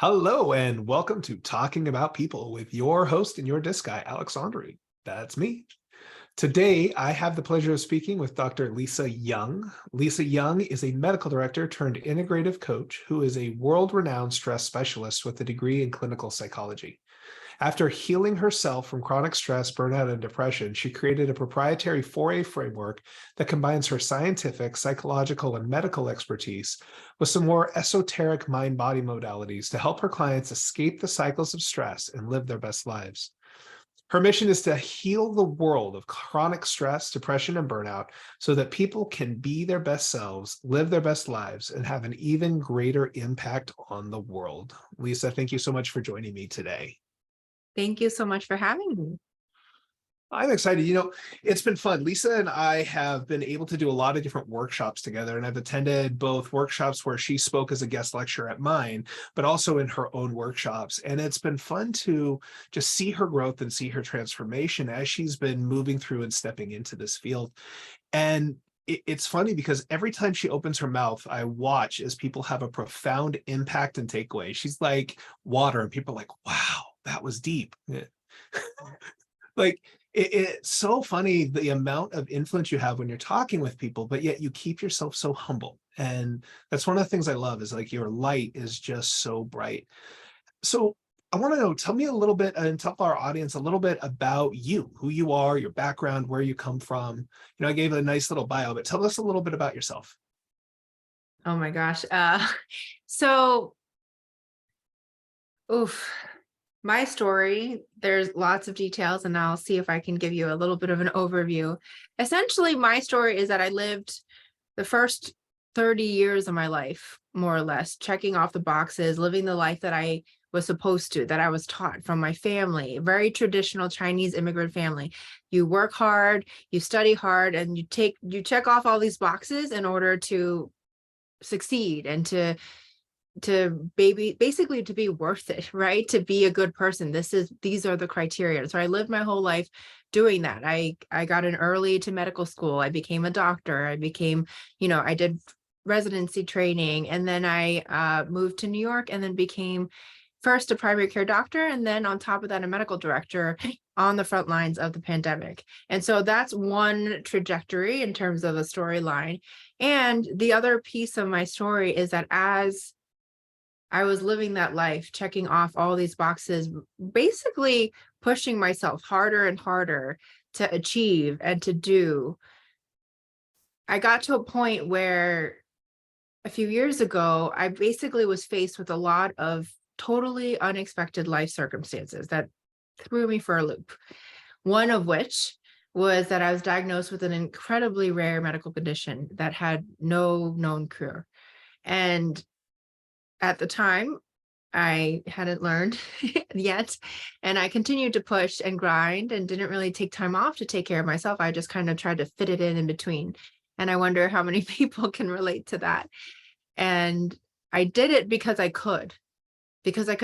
Hello and welcome to Talking About People with your host and your disc guy, Alexandri. That's me. Today, I have the pleasure of speaking with Dr. Lisa Yeung. Lisa Yeung is a medical director turned integrative coach who is a world-renowned stress specialist with a degree in clinical psychology. After healing herself from chronic stress, burnout, and depression, she created a proprietary 4A framework that combines her scientific, psychological, and medical expertise with some more esoteric mind-body modalities to help her clients escape the cycles of stress and live their best lives. Her mission is to heal the world of chronic stress, depression, and burnout so that people can be their best selves, live their best lives, and have an even greater impact on the world. Lisa, thank you so much for joining me today. Thank you so much for having me. I'm excited. It's been fun. Lisa and I have been able to do a lot of different workshops together, and I've attended both workshops where she spoke as a guest lecturer at mine, but also in her own workshops. And it's been fun to just see her growth and see her transformation as she's been moving through and stepping into this field. And it's funny because every time she opens her mouth, I watch as people have a profound impact and takeaway. She's like water, and people are like, wow, that was deep. Like, it's so funny the amount of influence you have when you're talking with people, but yet you keep yourself so humble. And that's one of the things I love is like your light is just so bright. So I want to know, tell me a little bit and tell our audience a little bit about you, who you are, your background, where you come from. I gave a nice little bio, but tell us a little bit about yourself. Oh my gosh. So, oof, my story, there's lots of details, and I'll see if I can give you a little bit of an overview. Essentially, my story is that I lived the first 30 years of my life, more or less, checking off the boxes, living the life that I was supposed to, that I was taught from my family, very traditional Chinese immigrant family. You work hard, you study hard, and you check off all these boxes in order to succeed and basically to be worth it, right? To be a good person. These are the criteria. So I lived my whole life doing that. I got in early to medical school. I became a doctor. I did residency training, and then I moved to New York and then became first a primary care doctor, and then on top of that, a medical director on the front lines of the pandemic. And so that's one trajectory in terms of a storyline. And the other piece of my story is that as I was living that life, checking off all these boxes, basically pushing myself harder and harder to achieve and to do, I got to a point where a few years ago, I basically was faced with a lot of totally unexpected life circumstances that threw me for a loop. One of which was that I was diagnosed with an incredibly rare medical condition that had no known cure. And at the time, I hadn't learned yet. And I continued to push and grind and didn't really take time off to take care of myself. I just kind of tried to fit it in between. And I wonder how many people can relate to that. And I did it because I could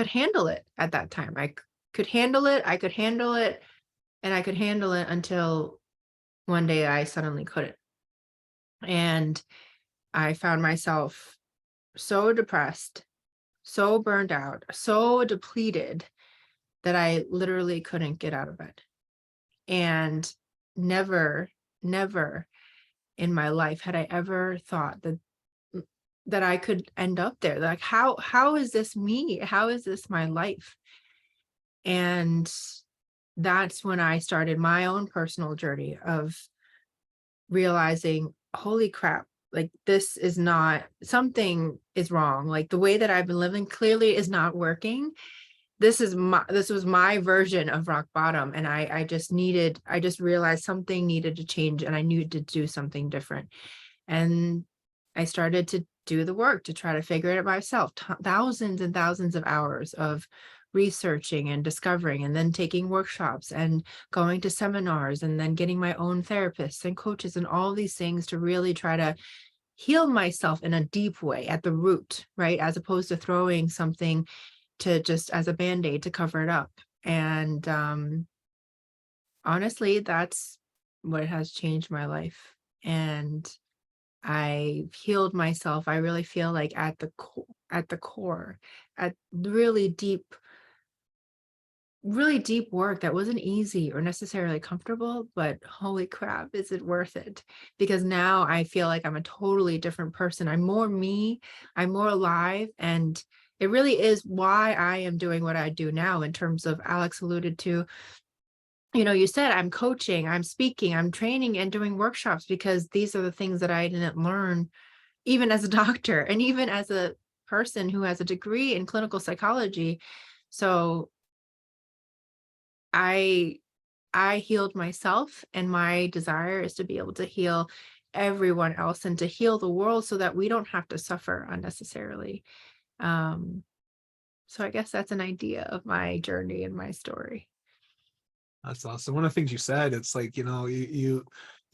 handle it at that time. I could handle it, and I could handle it until one day I suddenly couldn't. And I found myself so depressed, so burned out, so depleted that I literally couldn't get out of bed. And never, never in my life had I ever thought that I could end up there. Like, how is this me? How is this my life? And that's when I started my own personal journey of realizing, holy crap, like something is wrong. Like the way that I've been living clearly is not working. This was my version of rock bottom. And I just realized something needed to change, and I needed to do something different. And I started to do the work to try to figure it out myself. Thousands and thousands of hours of researching and discovering, and then taking workshops and going to seminars, and then getting my own therapists and coaches and all these things to really try to heal myself in a deep way at the root, right? As opposed to throwing something to just as a band-aid to cover it up. And honestly, that's what has changed my life. And I healed myself. I really feel like at the at the core, at really deep work that wasn't easy or necessarily comfortable, but holy crap, is it worth it? Because now I feel like I'm a totally different person. I'm more me, I'm more alive. And it really is why I am doing what I do now. In terms of, Alex alluded to, you said I'm coaching, I'm speaking, I'm training and doing workshops, because these are the things that I didn't learn even as a doctor and even as a person who has a degree in clinical psychology. So I I healed myself, and my desire is to be able to heal everyone else and to heal the world so that we don't have to suffer unnecessarily. Um, so I guess that's an idea of my journey and my story. That's awesome. One of the things you said, it's like, you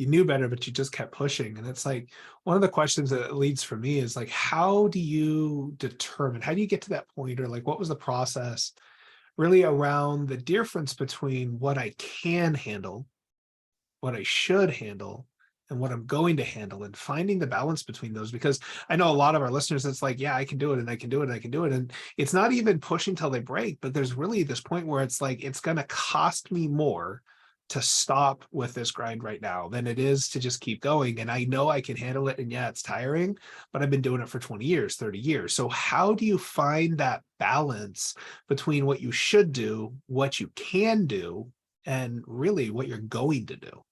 knew better, but you just kept pushing. And it's like one of the questions that leads for me is like, how do you determine, how do you get to that point? Or like, what was the process really around the difference between what I can handle, what I should handle, and what I'm going to handle, and finding the balance between those? Because I know a lot of our listeners, it's like, yeah, I can do it and I can do it and I can do it. And it's not even pushing till they break, but there's really this point where it's like, it's going to cost me more to stop with this grind right now than it is to just keep going. And I know I can handle it. And yeah, it's tiring, but I've been doing it for 20 years, 30 years. So how do you find that balance between what you should do, what you can do, and really what you're going to do?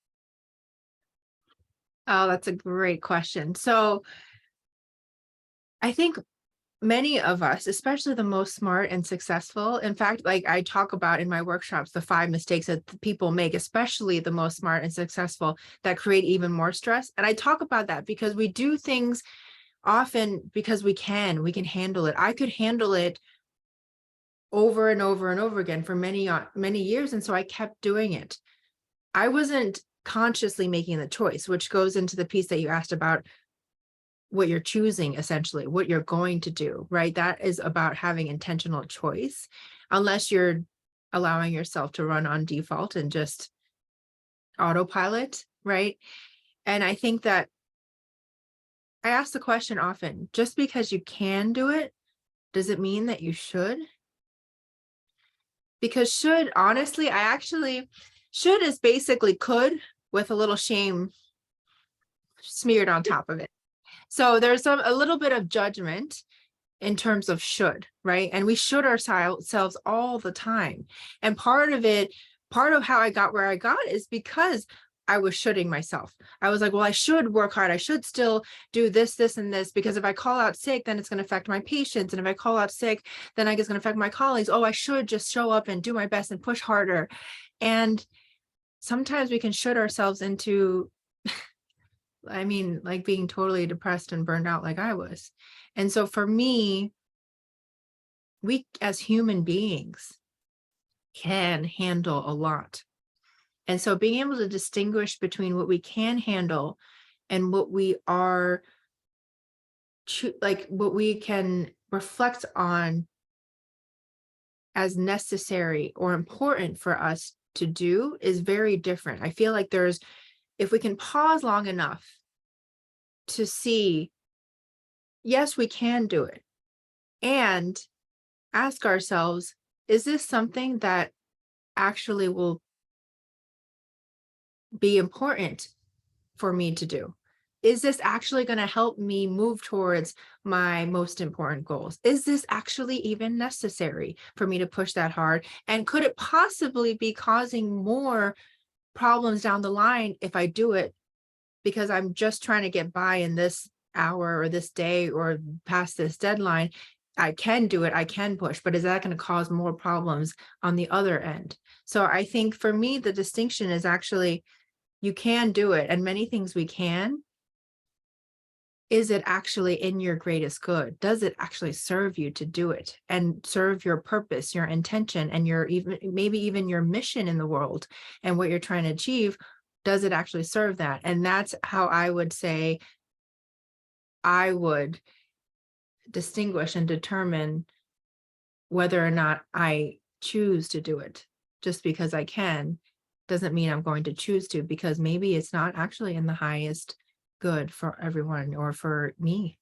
Oh, that's a great question. So I think many of us, especially the most smart and successful, in fact, like I talk about in my workshops, the 5 mistakes that people make, especially the most smart and successful, that create even more stress. And I talk about that because we do things often because we can handle it. I could handle it over and over and over again for many years. And so I kept doing it. I wasn't consciously making the choice, which goes into the piece that you asked about what you're choosing, essentially, what you're going to do, right? That is about having intentional choice, unless you're allowing yourself to run on default and just autopilot, right? And I think that I ask the question often, just because you can do it, does it mean that you should? Because should, honestly, should is basically could with a little shame smeared on top of it. So there's a little bit of judgment in terms of should, right? And we should ourselves all the time. And part of how I got where I got is because I was shoulding myself. I was like, well, I should work hard. I should still do this, this, and this, because if I call out sick, then it's going to affect my patients. And if I call out sick, then I guess it's going to affect my colleagues. Oh, I should just show up and do my best and push harder. And sometimes we can should ourselves into, I mean, like being totally depressed and burned out like I was. And so for me, we as human beings can handle a lot. And so being able to distinguish between what we can handle and what we are like what we can reflect on as necessary or important for us to do is very different. I feel like if we can pause long enough to see, yes, we can do it, and ask ourselves, is this something that actually will be important for me to do? Is this actually going to help me move towards my most important goals? Is this actually even necessary for me to push that hard? And could it possibly be causing more problems down the line if I do it because I'm just trying to get by in this hour or this day or past this deadline? I can do it, I can push, but is that going to cause more problems on the other end? So I think for me, the distinction is actually you can do it, and many things we can. Is it actually in your greatest good? Does it actually serve you to do it and serve your purpose, your intention, and your maybe even your mission in the world and what you're trying to achieve? Does it actually serve that? And that's how I would say I would distinguish and determine whether or not I choose to do it. Just because I can doesn't mean I'm going to choose to, because maybe it's not actually in the highest good for everyone or for me.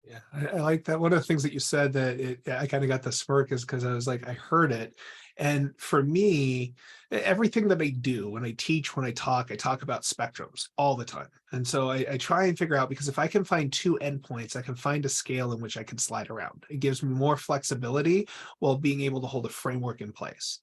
Yeah, I like that. One of the things that you said that I kind of got the smirk is because I was like, I heard it. And for me, everything that I do, when I teach, when I talk about spectrums all the time. And so I try and figure out, because if I can find two endpoints, I can find a scale in which I can slide around. It gives me more flexibility while being able to hold a framework in place.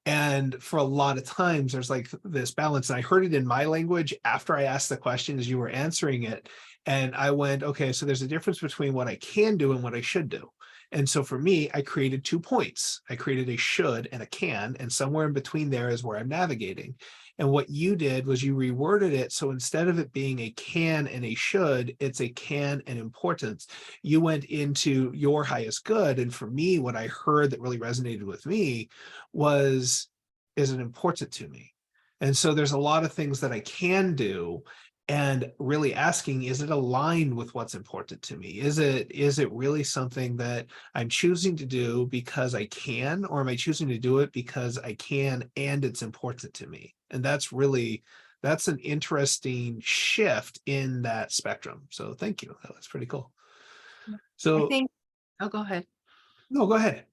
And for a lot of times, there's like this balance. And I heard it in my language after I asked the question as you were answering it. And I went, okay, so there's a difference between what I can do and what I should do. And so for me, I created 2 points. I created a should and a can, and somewhere in between there is where I'm navigating. And what you did was you reworded it. So instead of it being a can and a should, it's a can and importance. You went into your highest good. And for me, what I heard that really resonated with me was, is it important to me? And so there's a lot of things that I can do, and really asking, is it aligned with what's important to me? Is it really something that I'm choosing to do because I can, or am I choosing to do it because I can and it's important to me? And that's an interesting shift in that spectrum. So thank you. That was pretty cool. I So think, oh, go ahead. no, go ahead.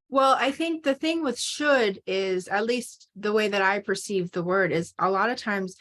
Well, I think the thing with should is, at least the way that I perceive the word, is a lot of times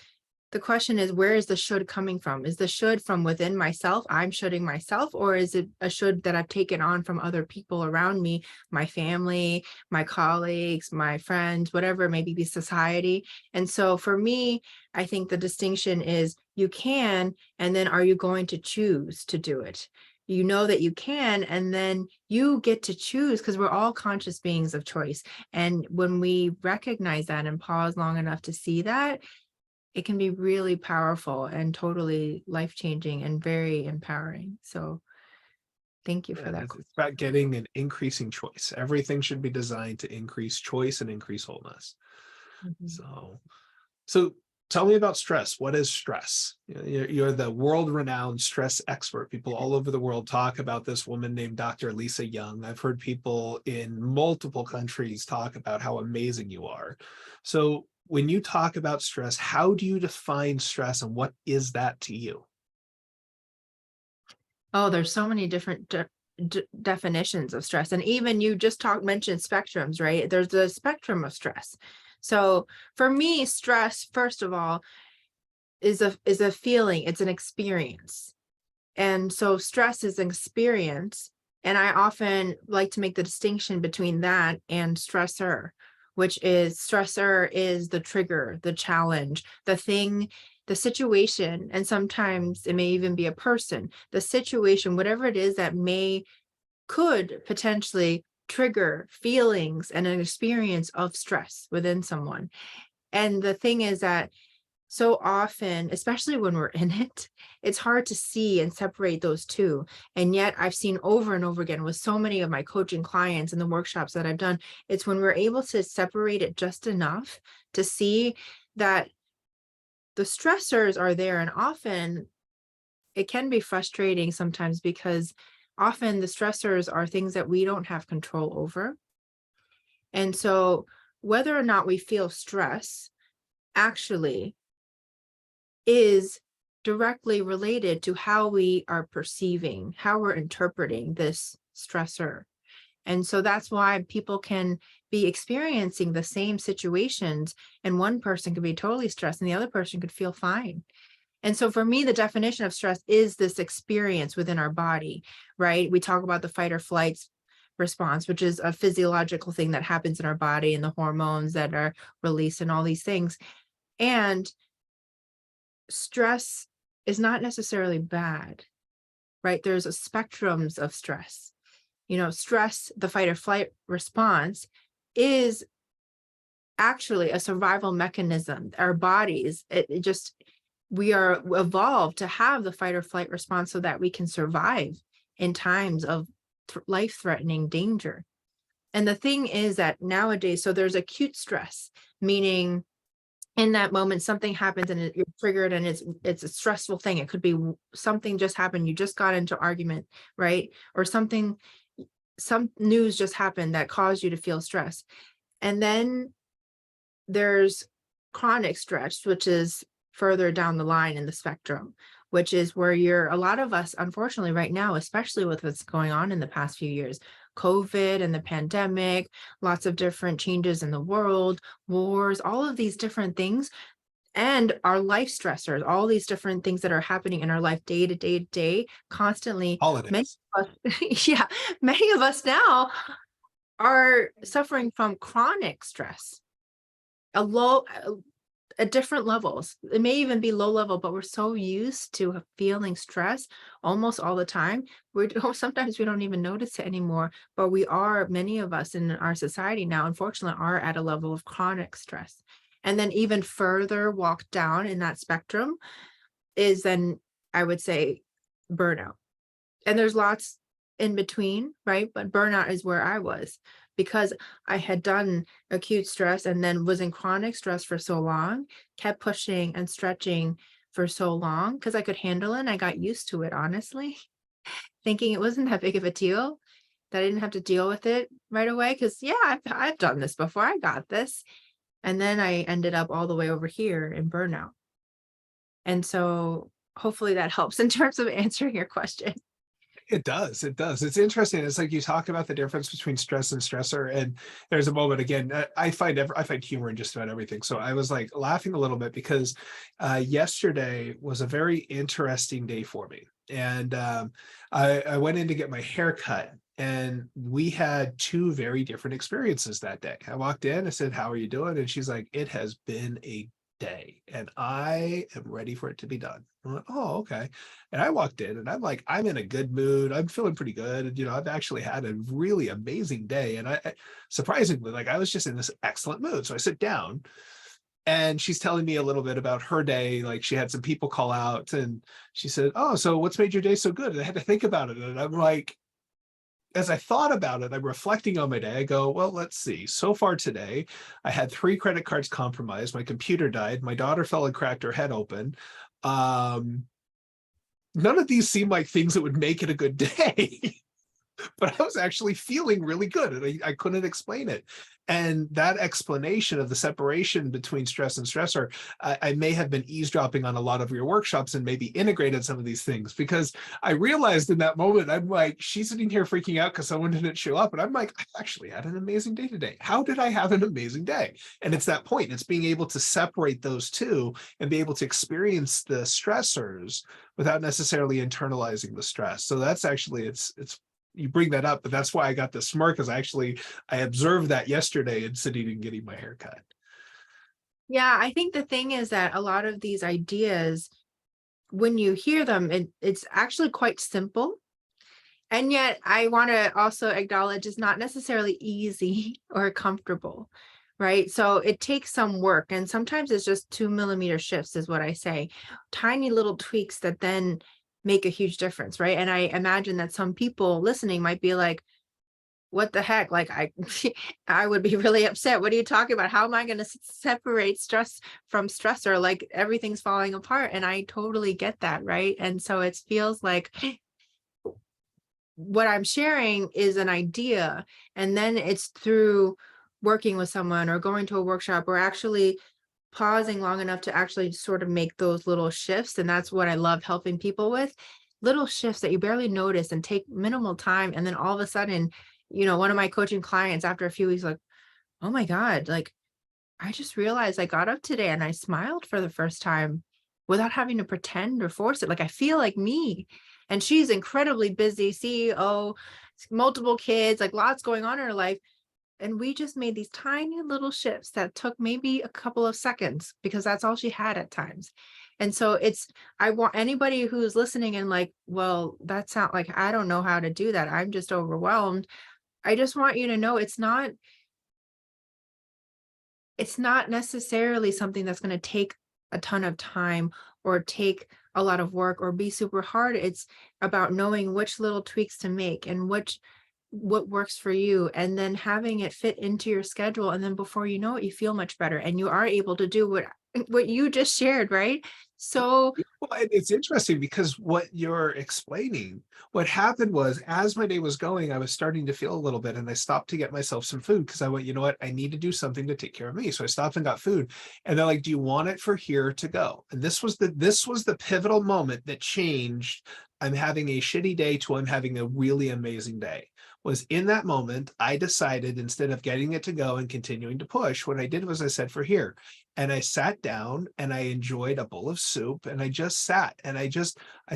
the question is, where is the should coming from? Is the should from within myself? I'm shoulding myself, or is it a should that I've taken on from other people around me, my family, my colleagues, my friends, whatever, maybe be society. And so for me, I think the distinction is, you can, and then are you going to choose to do it? You know that you can, and then you get to choose, because we're all conscious beings of choice. And when we recognize that and pause long enough to see that, it can be really powerful and totally life-changing and very empowering. So thank you for And that. it's about getting an increasing choice. Everything should be designed to increase choice and increase wholeness. Mhm. So tell me about stress. What is stress? You're the world-renowned stress expert. People all over the world talk about this woman named Dr. Lisa Yeung. I've heard people in multiple countries talk about how amazing you are. So when you talk about stress, how do you define stress, and what is that to you? Oh, there's so many different definitions of stress. And even you just mentioned spectrums, right? There's a spectrum of stress. So for me, stress, first of all, is a feeling, it's an experience. And so stress is an experience. And I often like to make the distinction between that and stressor is the trigger, the challenge, the thing, the situation. And sometimes it may even be a person, the situation, whatever it is that could potentially trigger feelings and an experience of stress within someone. And the thing is that so often, especially when we're in it, it's hard to see and separate those two. And yet I've seen over and over again with so many of my coaching clients and the workshops that I've done, it's when we're able to separate it just enough to see that the stressors are there. And often it can be frustrating sometimes, because often the stressors are things that we don't have control over. And so whether or not we feel stress actually is directly related to how we are perceiving, how we're interpreting this stressor. And so that's why people can be experiencing the same situations, and one person could be totally stressed and the other person could feel fine. And so for me, the definition of stress is this experience within our body, right? We talk about the fight or flight response, which is a physiological thing that happens in our body, and the hormones that are released and all these things. And stress is not necessarily bad, right? There's a spectrums of stress. Stress, the fight or flight response, is actually a survival mechanism. Our bodies, we are evolved to have the fight or flight response so that we can survive in times of life-threatening danger. And the thing is that nowadays, so there's acute stress, meaning in that moment something happens and you're triggered, and it's a stressful thing. It could be something just happened, you just got into argument, right? Or some news just happened that caused you to feel stress. And then there's chronic stress, which is further down the line in the spectrum, which is where a lot of us, unfortunately, right now, especially with what's going on in the past few years, COVID and the pandemic, lots of different changes in the world, wars, all of these different things, and our life stressors, all these different things that are happening in our life day to day to day, constantly. Many Holidays. of us, yeah, many of us now are suffering from chronic stress, a low, at different levels. It may even be low level, but we're so used to feeling stress almost all the time. We don't, sometimes we don't even notice it anymore, but many of us in our society now, unfortunately, are at a level of chronic stress. And then even further walk down in that spectrum is then, I would say, burnout. And there's lots in between, right? But burnout is where I was, because I had done acute stress and then was in chronic stress for so long, kept pushing and stretching for so long because I could handle it and I got used to it, honestly, thinking it wasn't that big of a deal, that I didn't have to deal with it right away. Because, yeah, I've done this before. I got this. And then I ended up all the way over here in burnout. And so hopefully that helps in terms of answering your question. It does. It does. It's interesting. It's like you talk about the difference between stress and stressor. And there's a moment again, I find humor in just about everything. So I was like laughing a little bit because yesterday was a very interesting day for me. And I went in to get my hair cut. And we had two very different experiences that day. I walked in, I said, "How are you doing?" And she's like, "It has been a day and I am ready for it to be done." I'm like, "Oh, okay." And I walked in and I'm like, I'm in a good mood. I'm feeling pretty good. And, I've actually had a really amazing day. And surprisingly, like I was just in this excellent mood. So I sit down and she's telling me a little bit about her day. Like she had some people call out and she said, "Oh, so what's made your day so good?" And I had to think about it. And I'm like, as I thought about it, I'm reflecting on my day. I go, well, let's see. So far today, I had 3 credit cards compromised. My computer died. My daughter fell and cracked her head open. Um, None of these seem like things that would make it a good day. But I was actually feeling really good and I couldn't explain it. And that explanation of the separation between stress and stressor, I may have been eavesdropping on a lot of your workshops and maybe integrated some of these things because I realized in that moment, I'm like, she's sitting here freaking out because someone didn't show up. And I'm like, I actually had an amazing day today. How did I have an amazing day? And it's that point. It's being able to separate those two and be able to experience the stressors without necessarily internalizing the stress. So that's actually, it's you bring that up, but that's why I got the smirk because I observed that yesterday in sitting and getting my hair cut. Yeah, I think the thing is that a lot of these ideas, when you hear them, it's actually quite simple. And yet I want to also acknowledge it's not necessarily easy or comfortable, right? So it takes some work. And sometimes it's just 2 millimeter shifts, is what I say, tiny little tweaks that then make a huge difference, right? And I imagine that some people listening might be like, what the heck? Like I would be really upset. What are you talking about? How am I going to separate stress from stressor? Like everything's falling apart. And I totally get that, right? And so it feels like what I'm sharing is an idea, and then it's through working with someone or going to a workshop or actually pausing long enough to actually sort of make those little shifts. And that's what I love helping people with, little shifts that you barely notice and take minimal time. And then all of a sudden, one of my coaching clients after a few weeks, like, oh my God, like I just realized I got up today and I smiled for the first time without having to pretend or force it. Like I feel like me. And she's incredibly busy, CEO, multiple kids, like lots going on in her life. And we just made these tiny little shifts that took maybe a couple of seconds because that's all she had at times. And so I want anybody who's listening and like, well, that sounds like, I don't know how to do that. I'm just overwhelmed. I just want you to know it's not necessarily something that's going to take a ton of time or take a lot of work or be super hard. It's about knowing which little tweaks to make and what works for you, and then having it fit into your schedule. And then before you know it, you feel much better and you are able to do what what you just shared, right? So, Well, and it's interesting because what you're explaining, what happened was as my day was going, I was starting to feel a little bit and I stopped to get myself some food because I went, you know what, I need to do something to take care of me. So I stopped and got food. And they're like, do you want it for here to go? And this was the pivotal moment that changed. I'm having a shitty day to I'm having a really amazing day. Was in that moment, I decided instead of getting it to go and continuing to push, what I did was I said for here. And I sat down and I enjoyed a bowl of soup and I just sat and I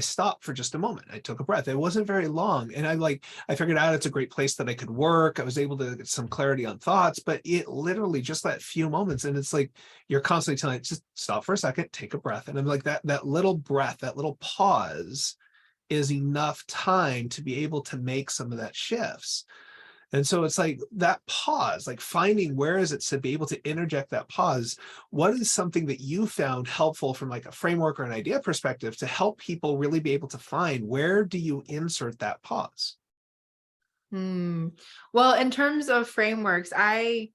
stopped for just a moment. I took a breath. It wasn't very long. And I figured out it's a great place that I could work. I was able to get some clarity on thoughts, but it literally just that few moments. And it's like you're constantly telling it, just stop for a second, take a breath. And I'm like that little breath, that little pause is enough time to be able to make some of that shifts. And so it's like that pause, like finding where is it to be able to interject that pause. What is something that you found helpful from like a framework or an idea perspective to help people really be able to find where do you insert that pause? hmm. Well, in terms of frameworks, my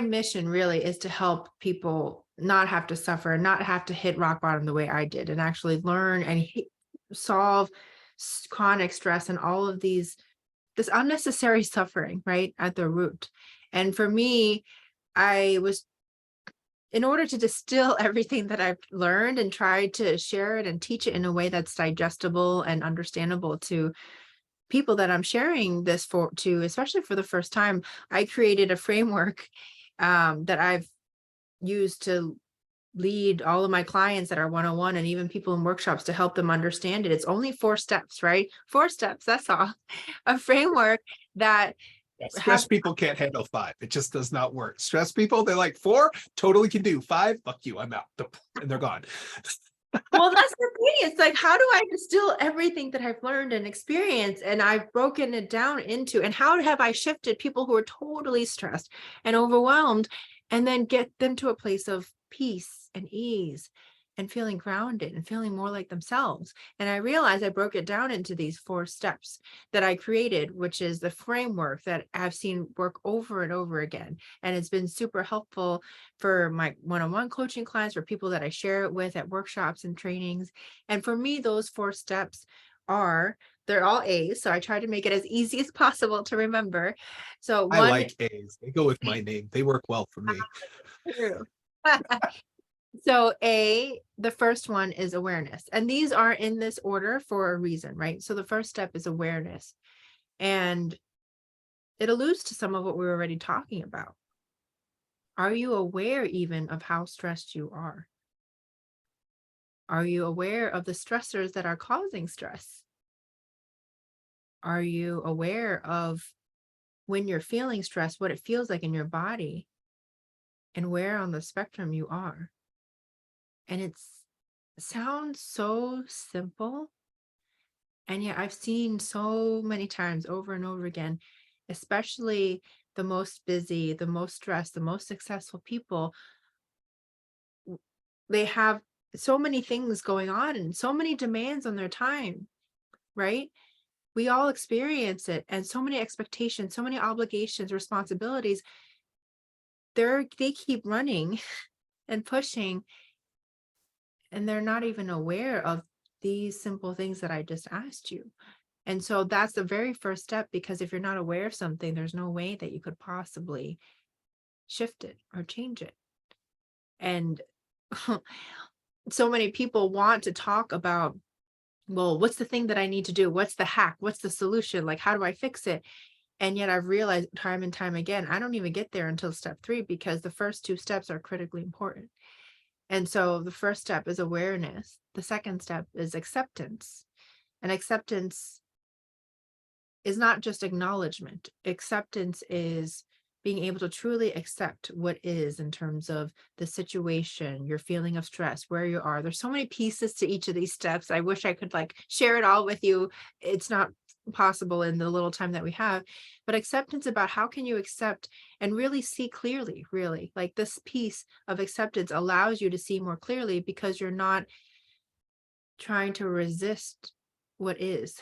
mission really is to help people not have to suffer, not have to hit rock bottom the way I did, and actually learn and solve chronic stress and all of this unnecessary suffering, right, at the root. And for me, I was in order to distill everything that I've learned and try to share it and teach it in a way that's digestible and understandable to people that I'm sharing this for to, especially for the first time, I created a framework that I've used to lead all of my clients that are one-on-one and even people in workshops to help them understand it. It's only 4 steps, right? 4 steps, that's all. A framework that Yeah, have stress people can't handle five. It just does not work. Stress people, they're like four, totally can do five. Fuck you, I'm out. And they're gone. well, that's the thing. It's like, how do I distill everything that I've learned and experienced? And I've broken it down into, and how have I shifted people who are totally stressed and overwhelmed, and then get them to a place of peace and ease and feeling grounded and feeling more like themselves. And I realized I broke it down into these 4 steps that I created, which is the framework that I've seen work over and over again. And it's been super helpful for my one-on-one coaching clients, for people that I share it with at workshops and trainings. And for me, those 4 steps they're all A's. So I try to make it as easy as possible to remember. So I one, like A's. They go with my name. They work well for me. true. So the first one is awareness. And these are in this order for a reason, right? So the first step is awareness. And it alludes to some of what we were already talking about. Are you aware even of how stressed you are? Are you aware of the stressors that are causing stress? Are you aware of when you're feeling stressed, what it feels like in your body and where on the spectrum you are? And it sounds so simple. And yet I've seen so many times over and over again, especially the most busy, the most stressed, the most successful people, they have so many things going on and so many demands on their time, right? We all experience it, and so many expectations, so many obligations, responsibilities. They keep running and pushing, and they're not even aware of these simple things that I just asked you. And so that's the very first step, because if you're not aware of something, there's no way that you could possibly shift it or change it. And so many people want to talk about, well, what's the thing that I need to do? What's the hack? What's the solution? Like, how do I fix it? And yet I've realized time and time again, I don't even get there until step 3, because the first 2 steps are critically important. And so the first step is awareness. The second step is acceptance. And acceptance is not just acknowledgement. Acceptance is being able to truly accept what is in terms of the situation, your feeling of stress, where you are. There's so many pieces to each of these steps. I wish I could like share it all with you. It's not possible in the little time that we have. But acceptance, about how can you accept and really see clearly, really, like this piece of acceptance allows you to see more clearly, because you're not trying to resist what is.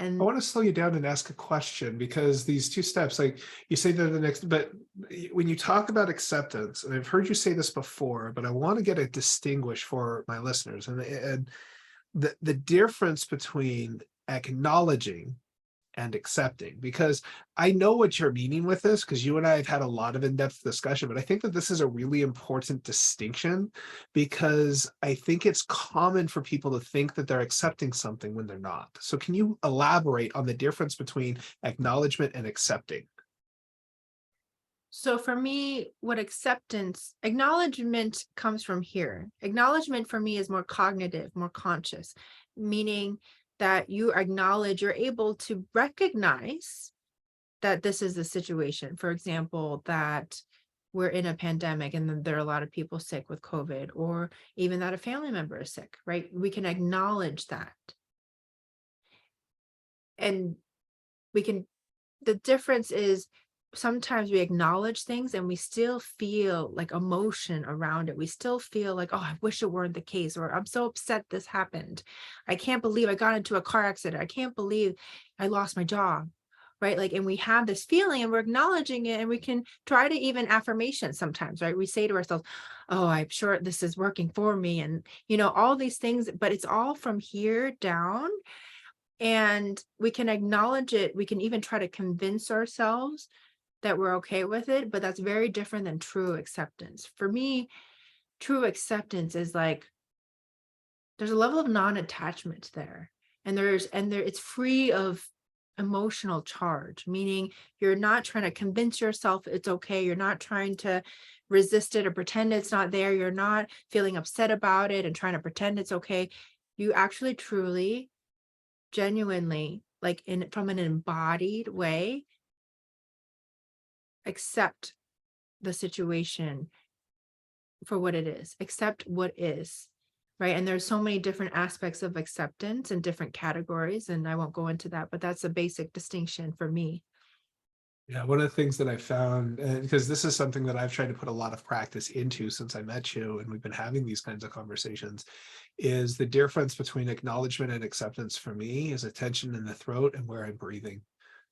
I And want to slow you down and ask a question, because these two steps, like you say they're the next, but when you talk about acceptance, and I've heard you say this before, but I want to get it distinguished for my listeners, and the difference between acknowledging and accepting, because I know what you're meaning with this, because you and I have had a lot of in-depth discussion, but I think that this is a really important distinction, because I think it's common for people to think that they're accepting something when they're not. So can you elaborate on the difference between acknowledgement and accepting? so for me, what acknowledgement comes from here. Acknowledgement for me is more cognitive, more conscious, meaning that you acknowledge, you're able to recognize that this is the situation. For example, that we're in a pandemic and then there are a lot of people sick with COVID, or even that a family member is sick, right? We can acknowledge that. And we can, the difference is sometimes we acknowledge things and we still feel like emotion around it. We still feel like, oh, I wish it weren't the case, or I'm so upset this happened. I can't believe I got into a car accident. I can't believe I lost my job. Right. Like, and we have this feeling and we're acknowledging it, and we can try to even affirmation sometimes, right? We say to ourselves, oh, I'm sure this is working for me. And, all these things, but it's all from here down. And we can acknowledge it. We can even try to convince ourselves that we're okay with it, but that's very different than true acceptance. For me, true acceptance is like there's a level of non-attachment there. And it's free of emotional charge, meaning you're not trying to convince yourself it's okay. You're not trying to resist it or pretend it's not there. You're not feeling upset about it and trying to pretend it's okay. You actually truly, genuinely, like from an embodied way, accept the situation for what it is, accept what is, right? And there's so many different aspects of acceptance and different categories, and I won't go into that, but that's a basic distinction for me. Yeah, one of the things that I found, because this is something that I've tried to put a lot of practice into since I met you, and we've been having these kinds of conversations, is the difference between acknowledgement and acceptance for me is a tension in the throat and where I'm breathing.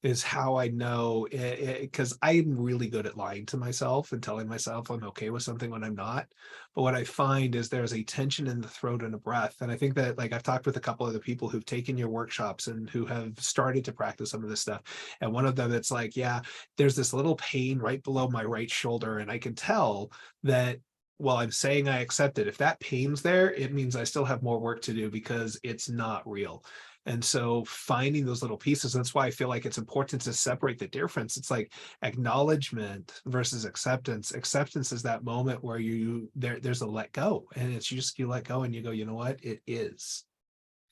Is how I know, because I'm really good at lying to myself and telling myself I'm okay with something when I'm not. But what I find is there's a tension in the throat and a breath. And I think that, like, I've talked with a couple of the people who've taken your workshops and who have started to practice some of this stuff. And one of them, it's like, yeah, there's this little pain right below my right shoulder. And I can tell that while I'm saying I accept it, if that pain's there, it means I still have more work to do because it's not real. And so finding those little pieces, that's why I feel like it's important to separate the difference. It's like acknowledgement versus acceptance. Acceptance is that moment where there's a let go, and it's just, you let go and you go, you know what? It is.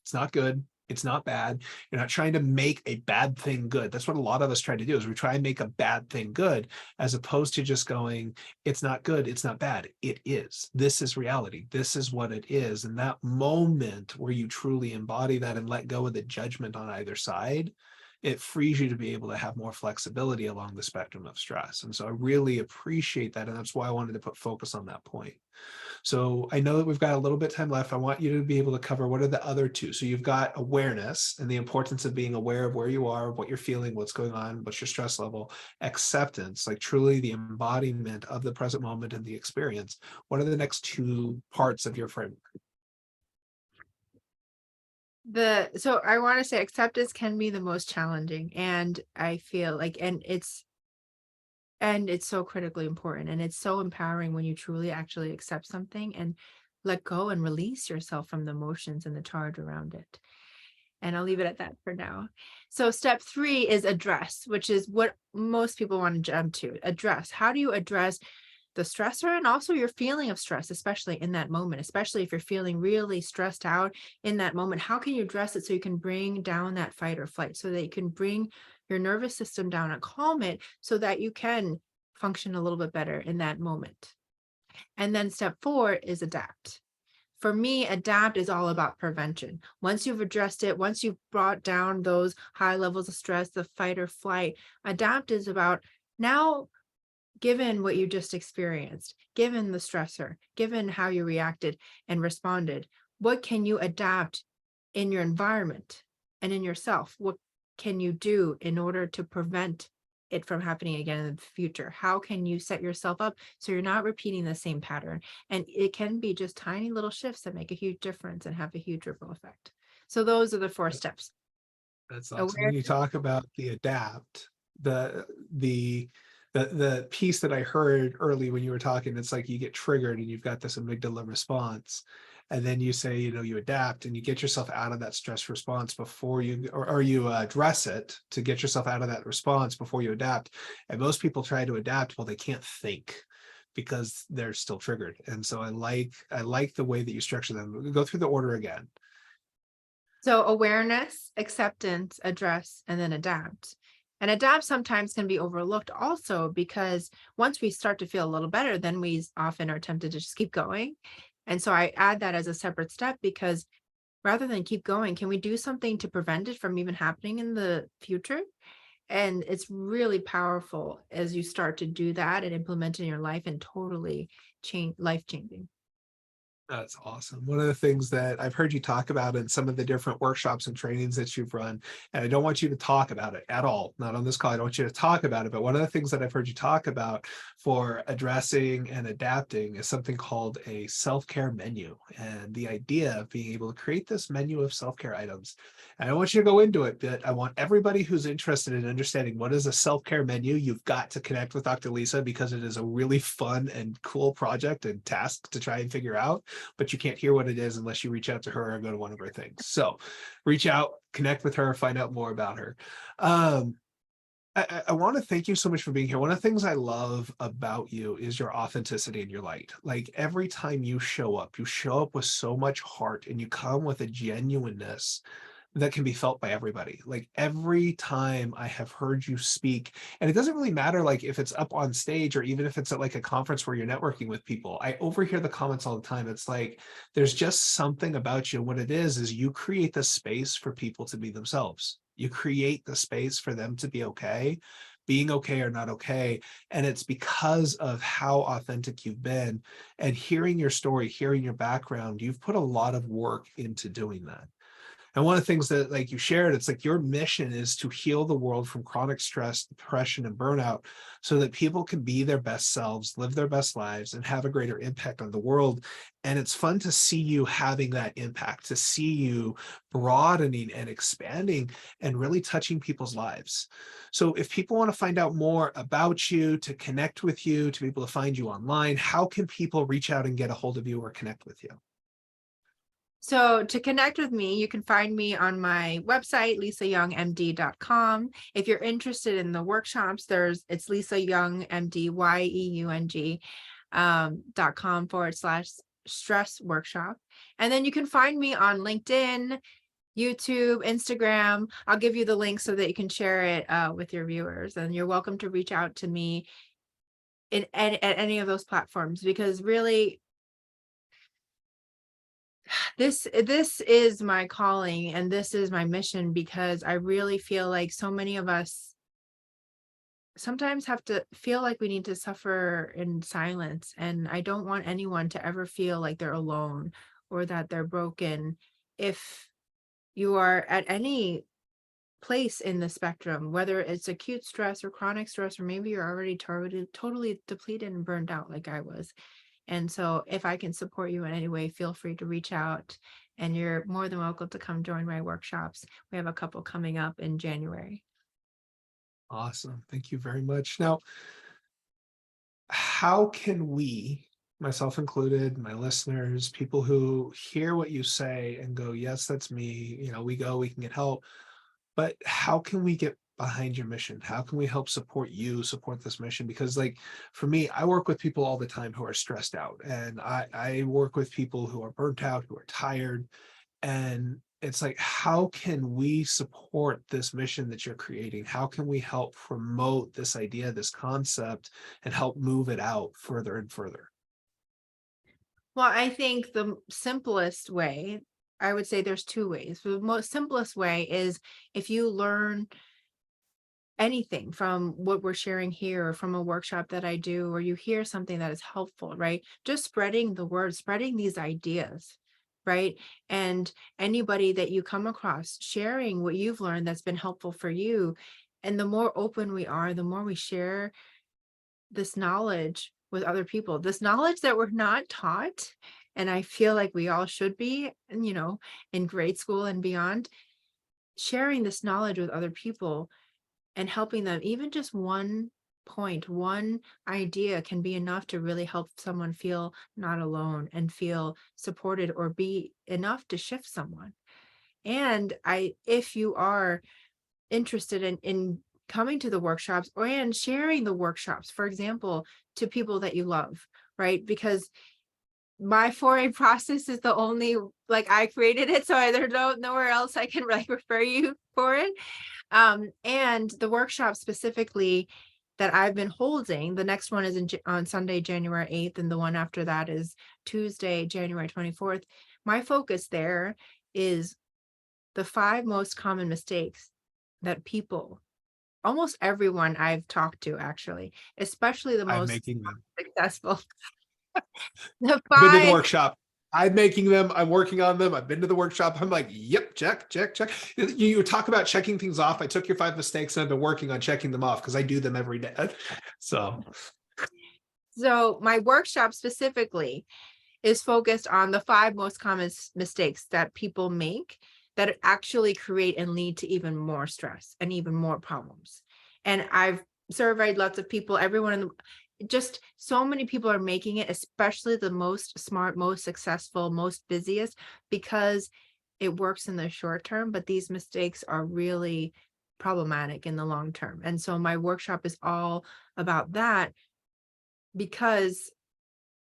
It's not good. It's not bad. You're not trying to make a bad thing good. That's what a lot of us try to do, is we try and make a bad thing good, as opposed to just going, it's not good. It's not bad. It is. This is reality. This is what it is. And that moment where you truly embody that and let go of the judgment on either side, it frees you to be able to have more flexibility along the spectrum of stress. And so I really appreciate that. And that's why I wanted to put focus on that point. So I know that we've got a little bit of time left. I want you to be able to cover what are the other two. So you've got awareness and the importance of being aware of where you are, what you're feeling, what's going on, what's your stress level. Acceptance, like truly the embodiment of the present moment and the experience. What are the next two parts of your framework? So I want to say acceptance can be the most challenging, and I feel like, and it's so critically important, and it's so empowering when you truly actually accept something and let go and release yourself from the emotions and the charge around it. And I'll leave it at that for now. So step 3 is address, which is what most people want to jump to. Address. How do you address the stressor and also your feeling of stress, especially in that moment, especially if you're feeling really stressed out in that moment? How can you address it so you can bring down that fight or flight, so that you can bring your nervous system down and calm it so that you can function a little bit better in that moment? And then step 4 is adapt. For me, adapt is all about prevention. Once you've addressed it, once you've brought down those high levels of stress, the fight or flight, adapt is about now, given what you just experienced, given the stressor, given how you reacted and responded, what can you adapt in your environment and in yourself? can you do in order to prevent it from happening again in the future? How can you set yourself up so you're not repeating the same pattern? And it can be just tiny little shifts that make a huge difference and have a huge ripple effect. So those are the 4 steps. That's awesome. Aware. When you talk about the adapt, the the the piece that I heard early when you were talking, it's like you get triggered and you've got this amygdala response. And then you say, you adapt and you get yourself out of that stress response before you, or you address it to get yourself out of that response before you adapt. And most people try to adapt, well, they can't think because they're still triggered. And so I like the way that you structure them. Go through the order again. So awareness, acceptance, address, and then adapt. And adapt sometimes can be overlooked also because once we start to feel a little better, then we often are tempted to just keep going. And so I add that as a separate step because rather than keep going, can we do something to prevent it from even happening in the future? And it's really powerful as you start to do that and implement in your life and totally change life changing. That's awesome. One of the things that I've heard you talk about in some of the different workshops and trainings that you've run, and I don't want you to talk about it at all, not on this call. I don't want you to talk about it, but one of the things that I've heard you talk about for addressing and adapting is something called a self-care menu, and the idea of being able to create this menu of self-care items. And I want you to go into it, but I want everybody who's interested in understanding what is a self-care menu, you've got to connect with Dr. Lisa because it is a really fun and cool project and task to try and figure out, but you can't hear what it is unless you reach out to her or go to one of her things. So reach out, connect with her, find out more about her. Um, I want to thank you so much for being here. One of the things I love about you is your authenticity and your light. Like every time you show up with so much heart and you come with a genuineness that can be felt by everybody. Like every time I have heard you speak, and it doesn't really matter like if it's up on stage or even if it's at like a conference where you're networking with people, I overhear the comments all the time. It's like there's just something about you. What it is you create the space for people to be themselves. You create the space for them to be okay, being okay or not okay. And it's because of how authentic you've been and hearing your story, hearing your background, you've put a lot of work into doing that. And one of the things that like you shared, it's like your mission is to heal the world from chronic stress, depression, and burnout so that people can be their best selves, live their best lives, and have a greater impact on the world. And it's fun to see you having that impact, to see you broadening and expanding and really touching people's lives. So if people want to find out more about you, to connect with you, to be able to find you online, how can people reach out and get a hold of you or connect with you? So to connect with me, you can find me on my website, lisayeungmd.com. If you're interested in the workshops, it's Lisa Yeung MD, YEUNG, .com/stress workshop. And then you can find me on LinkedIn, YouTube, Instagram. I'll give you the link so that you can share it with your viewers. And you're welcome to reach out to me at any of those platforms because really this is my calling and this is my mission because I really feel like so many of us sometimes have to feel like we need to suffer in silence, and I don't want anyone to ever feel like they're alone or that they're broken. If you are at any place in the spectrum, whether it's acute stress or chronic stress, or maybe you're already totally depleted and burned out like I was. And so if I can support you in any way, feel free to reach out, and you're more than welcome to come join my workshops. We have a couple coming up in January. Awesome. Thank you very much. Now, how can we, myself included, my listeners, people who hear what you say and go, yes, that's me, we can get help, but how can we get behind your mission? How can we help support you, support this mission? Because like for me, I work with people all the time who are stressed out, and I work with people who are burnt out, who are tired, and it's like, how can we support this mission that you're creating? How can we help promote this idea, this concept, and help move it out further and further? Well, I think the simplest way, I would say there's two ways. The most simplest way is if you learn anything from what we're sharing here or from a workshop that I do, or you hear something that is helpful, right? Just spreading the word, spreading these ideas, right? And anybody that you come across, sharing what you've learned that's been helpful for you. And the more open we are, the more we share this knowledge with other people, this knowledge that we're not taught. And I feel like we all should be, in grade school and beyond, sharing this knowledge with other people and helping them. Even just one point, one idea can be enough to really help someone feel not alone and feel supported, or be enough to shift someone. And if you are interested in coming to the workshops and sharing the workshops, for example, to people that you love, right? Because my 4A process is the only, like, I created it, so there's nowhere else I can like refer you for it. And the workshop specifically that I've been holding, the next one is on Sunday, January 8th, and the one after that is Tuesday, January 24th. My focus there is the 5 most common mistakes that people, almost everyone I've talked to, actually, especially the I'm most making them. successful, the I've been to the 5. workshop. I'm making them. I'm working on them. I've been to the workshop. I'm like, yep, check, check, check. You talk about checking things off. I took your 5 mistakes and I've been working on checking them off because I do them every day. So So my workshop specifically is focused on the 5 most common mistakes that people make that actually create and lead to even more stress and even more problems. And I've surveyed lots of people, everyone in the, just so many people are making it, especially the most smart, most successful, most busiest, because it works in the short term, but these mistakes are really problematic in the long term. And so my workshop is all about that, because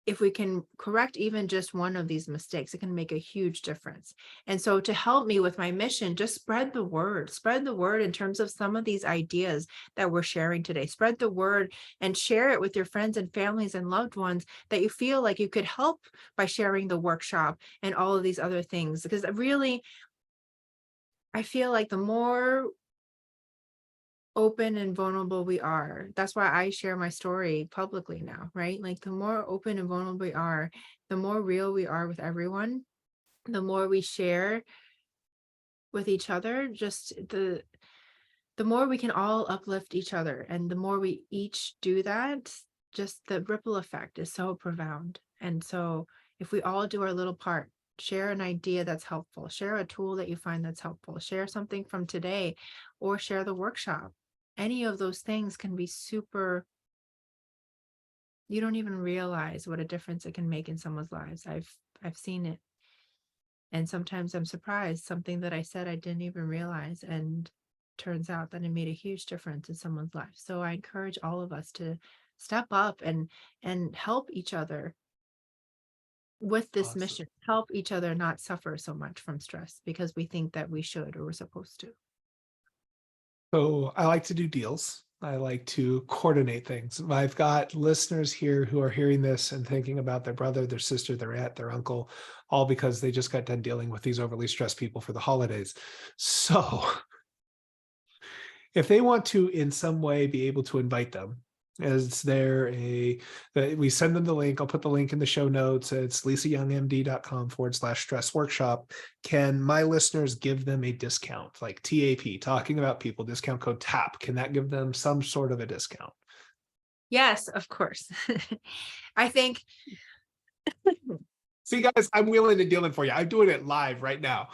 if we can correct even just one of these mistakes, it can make a huge difference. And so to help me with my mission, just spread the word in terms of some of these ideas that we're sharing today. Spread the word and share it with your friends and families and loved ones that you feel like you could help by sharing the workshop and all of these other things. Because really, I feel like the more open and vulnerable we are, that's why I share my story publicly now, right? Like, the more open and vulnerable we are, the more real we are with everyone, the more we share with each other, just the more we can all uplift each other. And the more we each do that, just the ripple effect is so profound. And so if we all do our little part, share an idea that's helpful, share a tool that you find that's helpful, share something from today, or share the workshop, any of those things can be super, you don't even realize what a difference it can make in someone's lives. I've seen it. And sometimes I'm surprised, something that I said I didn't even realize, and turns out that it made a huge difference in someone's life. So I encourage all of us to step up and help each other with this awesome. mission, help each other not suffer so much from stress because we think that we should or we're supposed to. So I like to do deals. I like to coordinate things. I've got listeners here who are hearing this and thinking about their brother, their sister, their aunt, their uncle, all because they just got done dealing with these overly stressed people for the holidays. So if they want to in some way be able to invite them, we send them the link. I'll put the link in the show notes. It's lisayoungmd.com/stress workshop. Can my listeners give them a discount, like TAP, talking about people, discount code TAP? Can that give them some sort of a discount? Yes, of course. I think See, guys, I'm willing to deal it for you. I'm doing it live right now.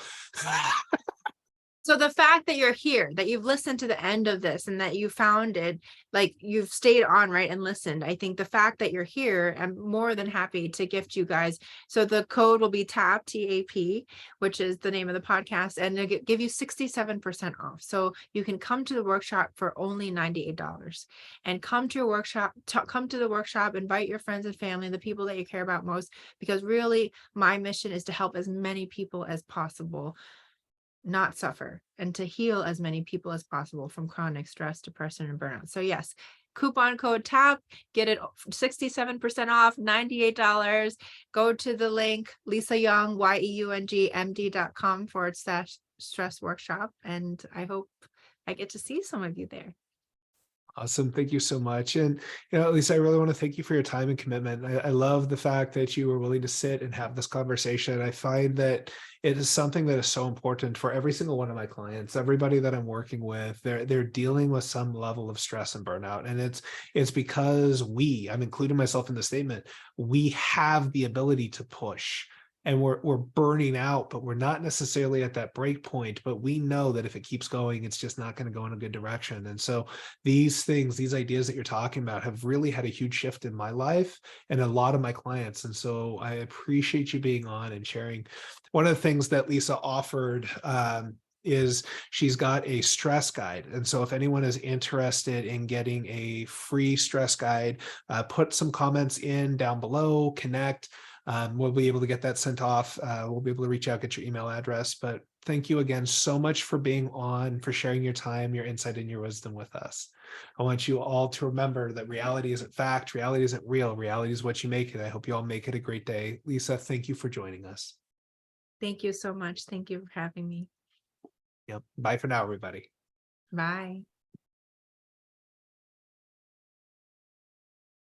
so the fact that you're here, that you've listened to the end of this and that you found it, like you've stayed on, right, and listened. I think the fact that you're here, I'm more than happy to gift you guys. So the code will be TAP, TAP, which is the name of the podcast, and they'll give you 67% off. So you can come to the workshop for only $98 and come to your workshop, come to the workshop, invite your friends and family, the people that you care about most, because really my mission is to help as many people as possible not suffer and to heal as many people as possible from chronic stress, depression, and burnout. So yes, coupon code TAP, get it 67% off, $98. Go to the link, Lisa Yeung, YEUNG MD.com/stress workshop. And I hope I get to see some of you there. Awesome. Thank you so much. And, Lisa, I really want to thank you for your time and commitment. I love the fact that you were willing to sit and have this conversation. I find that it is something that is so important for every single one of my clients, everybody that I'm working with. They're dealing with some level of stress and burnout. And it's because I'm including myself in the statement, we have the ability to push. And we're burning out, but we're not necessarily at that break point. But we know that if it keeps going, it's just not going to go in a good direction. And so these things, these ideas that you're talking about have really had a huge shift in my life and a lot of my clients. And so I appreciate you being on and sharing. One of the things that Lisa offered is she's got a stress guide. And so if anyone is interested in getting a free stress guide, put some comments in down below, connect. We'll be able to get that sent off. We'll be able to reach out, get your email address. But thank you again so much for being on, for sharing your time, your insight, and your wisdom with us. I want you all to remember that reality isn't fact, reality isn't real, reality is what you make it. I hope you all make it a great day. Lisa, thank you for joining us. Thank you so much. Thank you for having me. Yep. Bye for now, everybody. Bye.